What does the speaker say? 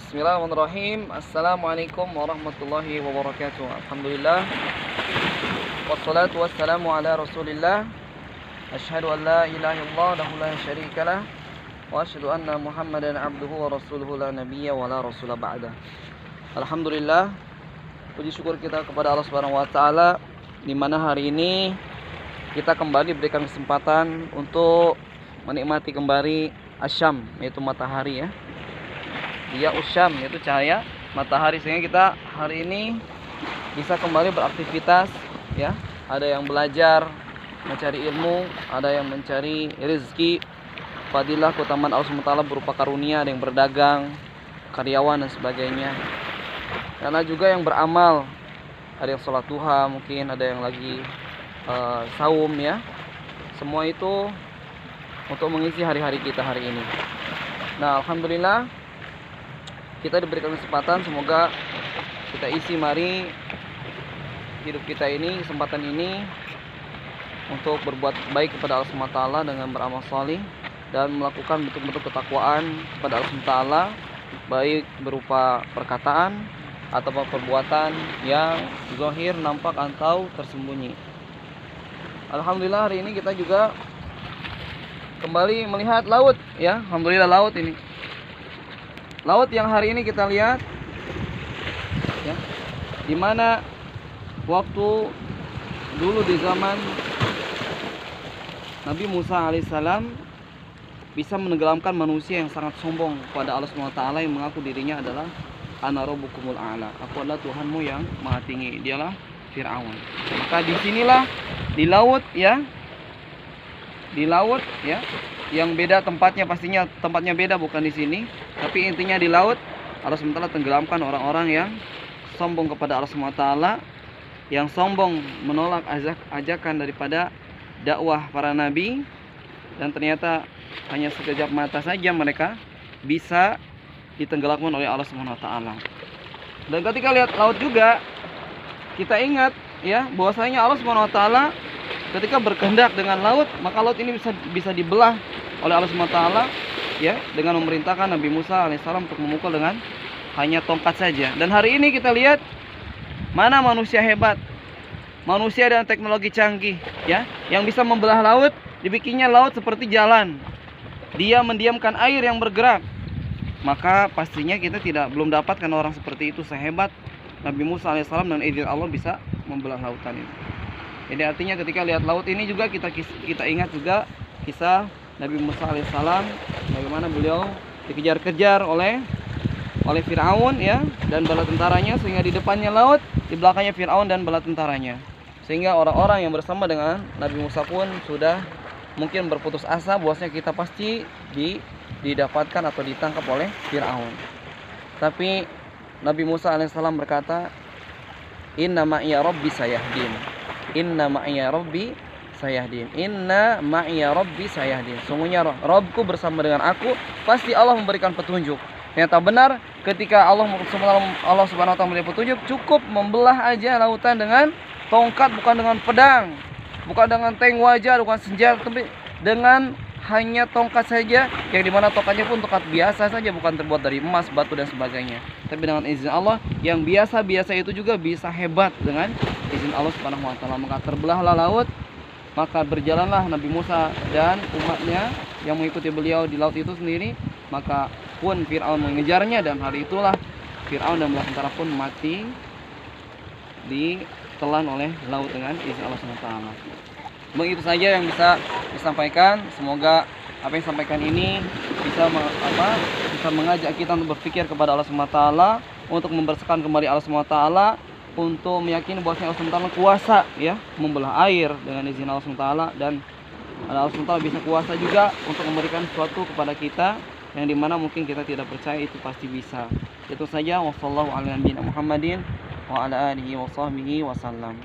Bismillahirrahmanirrahim. Assalamualaikum warahmatullahi wabarakatuh. Alhamdulillah. Wassalatu wassalamu ala Rasulillah. Asyhadu an la ilaha illallah lahu la syarikalah wa asyhadu anna Muhammadan abduhu wa rasuluhu la nabiyya wa la rasula ba'dah. Alhamdulillah. Puji syukur kita kepada Allah Subhanahu wa taala di mana hari ini kita kembali diberikan kesempatan untuk menikmati kembali asyam, yaitu matahari ya. Dia usyam, yaitu cahaya matahari, sehingga kita hari ini bisa kembali beraktivitas ya. Ada yang belajar mencari ilmu, ada yang mencari rezeki, fadilah keutamaan Allah SWT berupa karunia, ada yang berdagang, karyawan dan sebagainya. Karena juga yang beramal, ada yang sholat duha, mungkin ada yang lagi saum ya. Semua itu untuk mengisi hari-hari kita hari ini. Nah, alhamdulillah kita diberikan kesempatan, semoga kita isi mari hidup kita ini, kesempatan ini untuk berbuat baik kepada Allah SWT dengan beramal salih dan melakukan bentuk-bentuk ketakwaan kepada Allah SWT, baik berupa perkataan atau perbuatan yang zahir, nampak atau tersembunyi. Alhamdulillah hari ini kita juga kembali melihat laut ya. Alhamdulillah laut ini. Laut yang hari ini kita lihat ya, dimana waktu dulu di zaman Nabi Musa alaihissalam bisa menenggelamkan manusia yang sangat sombong kepada Allah SWT yang mengaku dirinya adalah Ana rabbukumul a'la, aku adalah Tuhanmu yang maha tinggi, dialah Fir'aun. Maka disinilah di laut ya, di laut ya, yang beda tempatnya, pastinya tempatnya beda, bukan di sini, tapi intinya di laut Allah SWT tenggelamkan orang-orang yang sombong kepada Allah SWT, yang sombong menolak ajakan daripada dakwah para nabi, dan ternyata hanya sekejap mata saja mereka bisa ditenggelamkan oleh Allah SWT. Dan ketika lihat laut juga kita ingat ya, bahwasanya Allah SWT ketika berkehendak dengan laut, maka laut ini bisa dibelah oleh Allah SWT ya, dengan memerintahkan Nabi Musa alaihissalam untuk memukul dengan hanya tongkat saja. Dan hari ini kita lihat mana manusia hebat, manusia dengan teknologi canggih ya, yang bisa membelah laut, dibikinnya laut seperti jalan. Dia mendiamkan air yang bergerak. Maka pastinya kita belum dapatkan orang seperti itu sehebat Nabi Musa alaihissalam, dan izin Allah bisa membelah lautan itu. Jadi artinya ketika lihat laut ini juga kita ingat juga kisah Nabi Musa alaihissalam, bagaimana beliau dikejar-kejar oleh Fir'aun ya, dan bala tentaranya, sehingga di depannya laut, di belakangnya Fir'aun dan bala tentaranya. Sehingga orang-orang yang bersama dengan Nabi Musa pun sudah mungkin berputus asa bahwasanya kita pasti didapatkan atau ditangkap oleh Fir'aun. Tapi Nabi Musa alaihissalam berkata, Inna ma'iya rabbi sayahdin. Inna ma'iya rabbi sayahdin. Inna ma'iya rabbi sayahdin. Sungguhnya Rabbku bersama dengan aku, pasti Allah memberikan petunjuk. Ternyata benar, ketika Allah Subhanahu wa taala memberi petunjuk, cukup membelah aja lautan dengan tongkat, bukan dengan pedang, bukan dengan tank wajah, bukan senjata, tapi dengan hanya tongkat saja, yang dimana tongkatnya pun tongkat biasa saja, bukan terbuat dari emas, batu dan sebagainya, tapi dengan izin Allah yang biasa-biasa itu juga bisa hebat dengan izin Allah Subhanahu wa taala. Maka terbelahlah laut, maka berjalanlah Nabi Musa dan umatnya yang mengikuti beliau di laut itu sendiri. Maka pun Fir'aun mengejarnya, dan hari itulah Fir'aun dan bala tentara pun mati ditelan oleh laut dengan izin Allah Subhanahu wa taala. Begitu saja yang bisa disampaikan. Semoga apa yang disampaikan ini bisa mengajak kita untuk berpikir kepada Allah SWT, untuk membersihkan kembali Allah SWT, untuk meyakini bahwa Allah SWT kuasa ya membelah air dengan izin Allah SWT, dan Allah SWT bisa kuasa juga untuk memberikan sesuatu kepada kita yang dimana mungkin kita tidak percaya itu pasti bisa. Itu saja. Wassallallahu ala nabiyina Muhammadin wa ala alihi wa sahbihi wasallam.